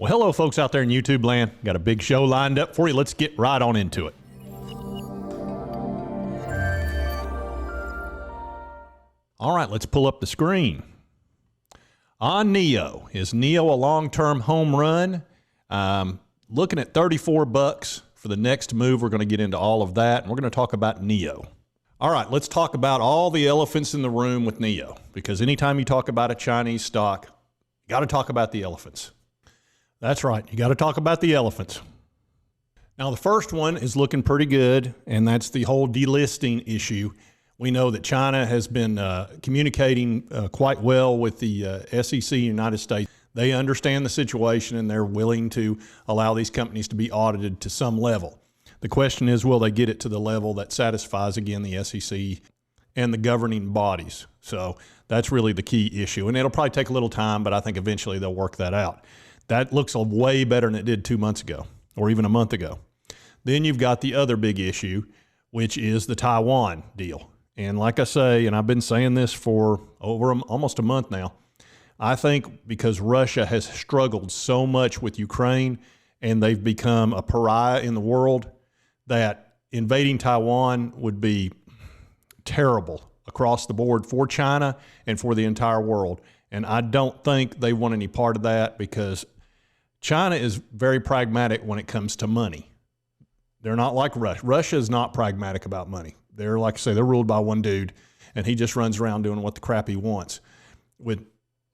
Well, hello, folks out there in YouTube land. Got a big show lined up for you. Let's get right on into it. All right, let's pull up the screen. On NEO, is NEO a long-term home run? Looking at $34 for the next move. We're going to get into all of that, and we're going to talk about NEO. All right, let's talk about all the elephants in the room with NEO, because anytime you talk about a Chinese stock, you got to talk about the elephants. That's right, you got to talk about the elephants. Now, the first one is looking pretty good, and that's the whole delisting issue. We know that China has been communicating quite well with the SEC in the United States. They understand the situation, and they're willing to allow these companies to be audited to some level. The question is, will they get it to the level that satisfies, again, the SEC and the governing bodies? So that's really the key issue. And it'll probably take a little time, but I think eventually they'll work that out. That looks way better than it did 2 months ago, or even a month ago. Then you've got the other big issue, which is the Taiwan deal. And like I say, and I've been saying this for over almost a month now, I think because Russia has struggled so much with Ukraine and they've become a pariah in the world, that invading Taiwan would be terrible across the board for China and for the entire world. And I don't think they want any part of that, because China is very pragmatic when it comes to money. They're not like Russia. Russia is not pragmatic about money. They're, like I say, they're ruled by one dude, and he just runs around doing what the crap he wants with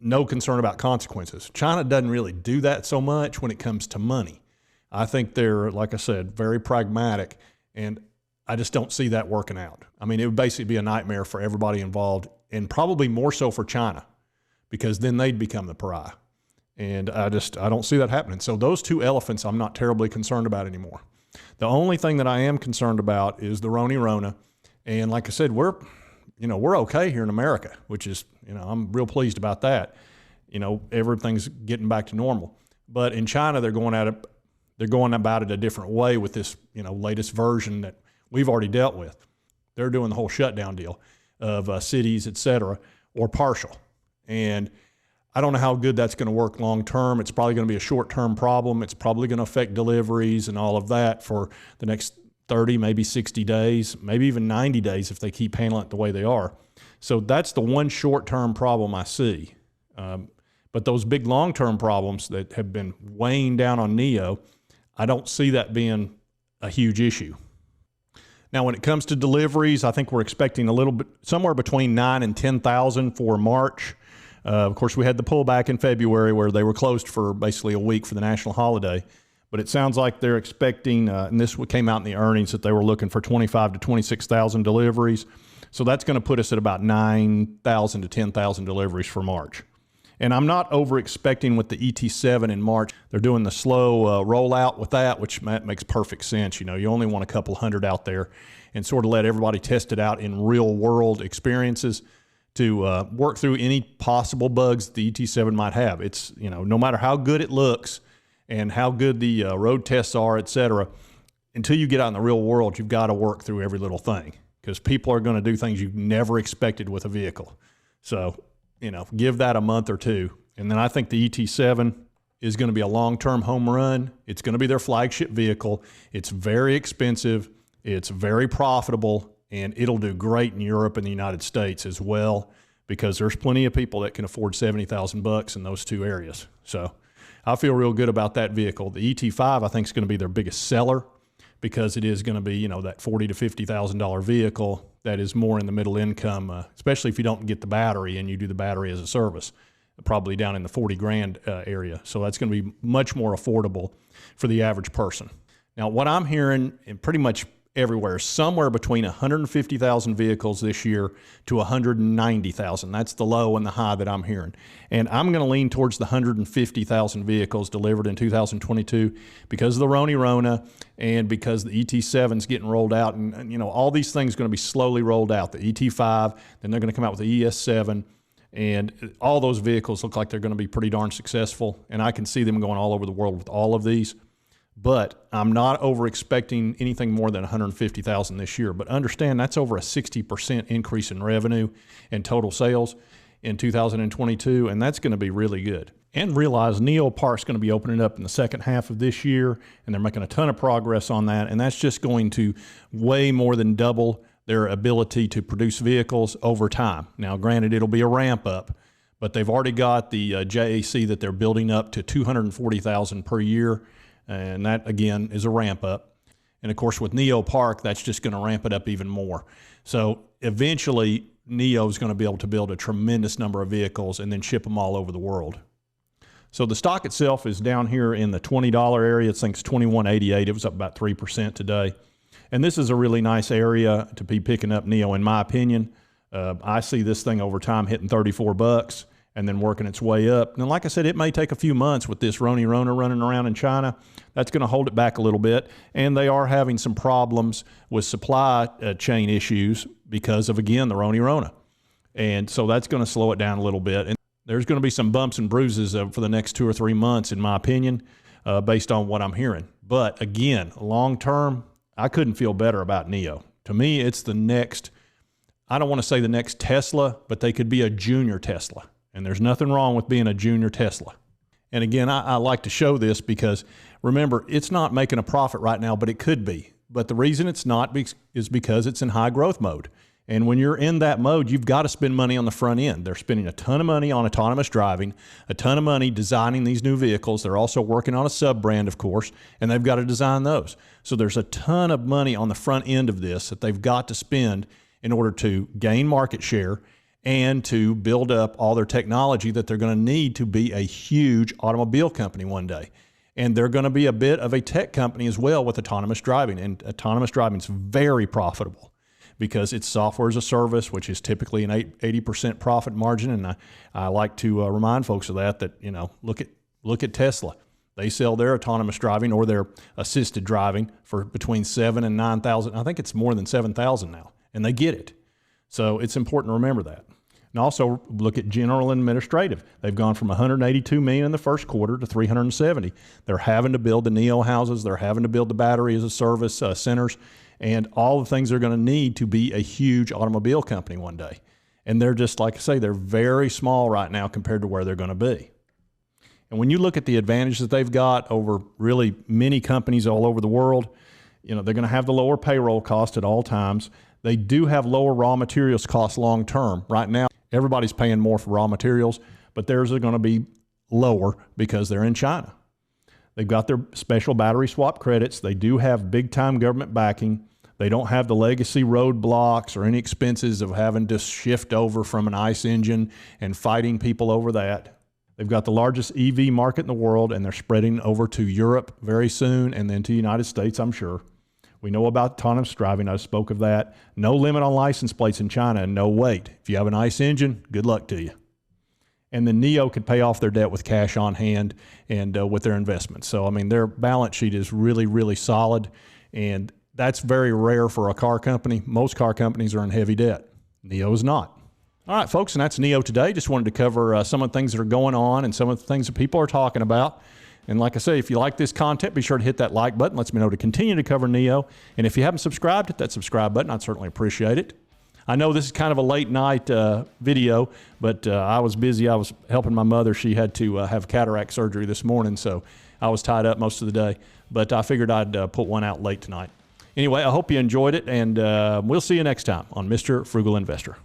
no concern about consequences. China doesn't really do that so much when it comes to money. I think they're, like I said, very pragmatic, and I just don't see that working out. I mean, it would basically be a nightmare for everybody involved, and probably more so for China, because then they'd become the pariah. And I don't see that happening. So those two elephants I'm not terribly concerned about anymore. The only thing that I am concerned about is the Rona. And like I said, we're okay here in America, which is, I'm real pleased about that. Everything's getting back to normal. But in China, they're going about it a different way with this, latest version that we've already dealt with. They're doing the whole shutdown deal of cities, et cetera, or partial. And I don't know how good that's going to work long term. It's probably going to be a short-term problem. It's probably going to affect deliveries and all of that for the next 30, maybe 60 days, maybe even 90 days if they keep handling it the way they are. So that's the one short-term problem I see. But those big long-term problems that have been weighing down on NEO, I don't see that being a huge issue. Now, when it comes to deliveries, I think we're expecting a little bit, somewhere between 9,000 and 10,000 for March. Of course, we had the pullback in February where they were closed for basically a week for the national holiday. But it sounds like they're expecting, and this came out in the earnings, that they were looking for 25,000 to 26,000 deliveries. So that's going to put us at about 9,000 to 10,000 deliveries for March. And I'm not over expecting with the ET7 in March. They're doing the slow rollout with that, which makes perfect sense. You only want a couple hundred out there and sort of let everybody test it out in real world experiences to work through any possible bugs the ET7 might have. It's, no matter how good it looks and how good the road tests are, et cetera, until you get out in the real world, you've got to work through every little thing, because people are going to do things you've never expected with a vehicle. So, give that a month or two. And then I think the ET7 is going to be a long-term home run. It's going to be their flagship vehicle. It's very expensive. It's very profitable. And it'll do great in Europe and the United States as well, because there's plenty of people that can afford $70,000 in those two areas. So I feel real good about that vehicle. The ET5, I think, is going to be their biggest seller, because it is going to be, that $40,000 to $50,000 vehicle that is more in the middle income, especially if you don't get the battery and you do the battery as a service, probably down in the 40 grand area. So that's going to be much more affordable for the average person. Now, what I'm hearing, and pretty much everywhere, somewhere between 150,000 vehicles this year to 190,000. That's the low and the high that I'm hearing. And I'm going to lean towards the 150,000 vehicles delivered in 2022 because of the Rona and because the ET7 is getting rolled out. And all these things are going to be slowly rolled out. The ET5, then they're going to come out with the ES7. And all those vehicles look like they're going to be pretty darn successful. And I can see them going all over the world with all of these. But I'm not over expecting anything more than 150,000 this year. But understand that's over a 60% increase in revenue and total sales in 2022, and that's going to be really good. And realize Neo Park's going to be opening up in the second half of this year, and they're making a ton of progress on that, and that's just going to way more than double their ability to produce vehicles over time. Now, granted, it'll be a ramp up, but they've already got the JAC that they're building up to 240,000 per year, and that, again, is a ramp up. And, of course, with Neo Park, that's just going to ramp it up even more. So eventually, Neo is going to be able to build a tremendous number of vehicles and then ship them all over the world. So the stock itself is down here in the $20 area. I think it's $21.88. It was up about 3% today. And this is a really nice area to be picking up Neo, in my opinion. I see this thing over time hitting 34 bucks and then working its way up. And like I said, it may take a few months with this Rona running around in China. That's going to hold it back a little bit. And they are having some problems with supply chain issues because of, again, the Rona. And so that's going to slow it down a little bit. And there's going to be some bumps and bruises for the next 2 or 3 months, in my opinion, based on what I'm hearing. But again, long term, I couldn't feel better about Neo. To me, it's the next, I don't want to say the next Tesla, but they could be a junior Tesla. And there's nothing wrong with being a junior Tesla. And again, I like to show this because, remember, it's not making a profit right now, but it could be. But the reason it's not is because it's in high growth mode. And when you're in that mode, you've got to spend money on the front end. They're spending a ton of money on autonomous driving, a ton of money designing these new vehicles. They're also working on a sub-brand, of course, and they've got to design those. So there's a ton of money on the front end of this that they've got to spend in order to gain market share and to build up all their technology that they're going to need to be a huge automobile company one day. And they're going to be a bit of a tech company as well with autonomous driving. And autonomous driving is very profitable, because it's software as a service, which is typically an 80% profit margin. And I like to remind folks of that, you know, look at Tesla. They sell their autonomous driving or their assisted driving for between $7,000 and $9,000. I think it's more than $7,000 now, and they get it. So it's important to remember that. And also look at general and administrative. They've gone from $182 million in the first quarter to $370. They're having to build the Neo houses. They're having to build the battery as a service centers, and all the things they're going to need to be a huge automobile company one day. And they're just, like I say, they're very small right now compared to where they're going to be. And when you look at the advantage that they've got over really many companies all over the world, you know, they're going to have the lower payroll cost at all times. They do have lower raw materials costs long term. Right now, everybody's paying more for raw materials, but theirs are going to be lower because they're in China. They've got their special battery swap credits. They do have big time government backing. They don't have the legacy roadblocks or any expenses of having to shift over from an ICE engine and fighting people over that. They've got the largest EV market in the world, and they're spreading over to Europe very soon, and then to the United States, I'm sure. We know about autonomous driving. I spoke of that. No limit on license plates in China, and no wait. If you have an ICE engine, good luck to you. And then Neo could pay off their debt with cash on hand and with their investments. So, I mean, their balance sheet is really, really solid, and that's very rare for a car company. Most car companies are in heavy debt. Neo is not. All right, folks, and that's Neo today. Just wanted to cover some of the things that are going on and some of the things that people are talking about. And like I say, if you like this content, be sure to hit that like button. Lets me know to continue to cover Neo. And if you haven't subscribed, hit that subscribe button. I'd certainly appreciate it. I know this is kind of a late night video, but I was busy. I was helping my mother. She had to have cataract surgery this morning, so I was tied up most of the day. But I figured I'd put one out late tonight. Anyway, I hope you enjoyed it, and we'll see you next time on Mr. Frugal Investor.